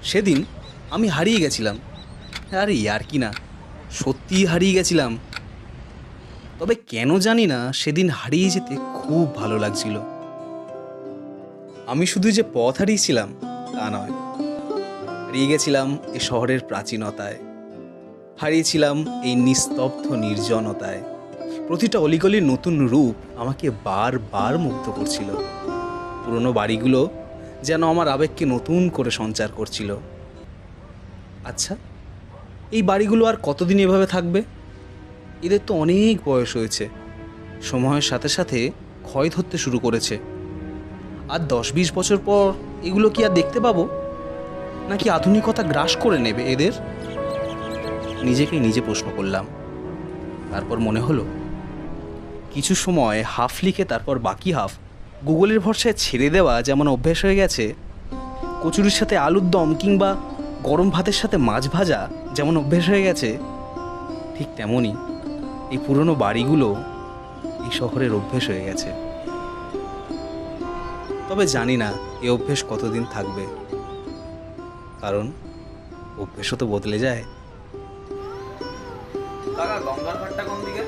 সেদিন আমি হারিয়ে গেছিলাম। আরে আর কি না, সত্যিই হারিয়ে গেছিলাম। তবে কেন জানি না সেদিন হারিয়ে যেতে খুব ভালো লাগছিল। আমি শুধু যে পথ হারিয়েছিলাম তা নয়, হারিয়ে গেছিলাম এ শহরের প্রাচীনতায়, হারিয়েছিলাম এই নিস্তব্ধ নির্জনতায়। প্রতিটা অলিগলির নতুন রূপ আমাকে বারবার মুগ্ধ করছিল। পুরনো বাড়িগুলো যেন আমার আবেগকে নতুন করে সঞ্চার করছিল। আচ্ছা, এই বাড়িগুলো আর কতদিন এভাবে থাকবে? এদের তো অনেক বয়স হয়েছে, সময়ের সাথে সাথে ক্ষয় ধরতে শুরু করেছে। আর 10-20 বছর পর এগুলো কি আর দেখতে পাবো, নাকি আধুনিকতা গ্রাস করে নেবে এদের? নিজেকে নিজে প্রশ্ন করলাম। তারপর মনে হলো, কিছু সময় হাফ লিখে তারপর বাকি হাফ গুগলের ভরসায় ছেড়ে দেওয়া যেমন অভ্যেস হয়ে গেছে, কচুরির সাথে আলুর দম কিংবা গরম ভাতের সাথে মাছ ভাজা যেমন অভ্যেস হয়ে গেছে, ঠিক তেমনই এই পুরনো বাড়িগুলো এই শহরের অভ্যেস হয়ে গেছে। তবে জানি না এই অভ্যেস কতদিন থাকবে, কারণ অভ্যেসও তো বদলে যায়। কাকা, গঙ্গার ঘাটটা কোন দিকে?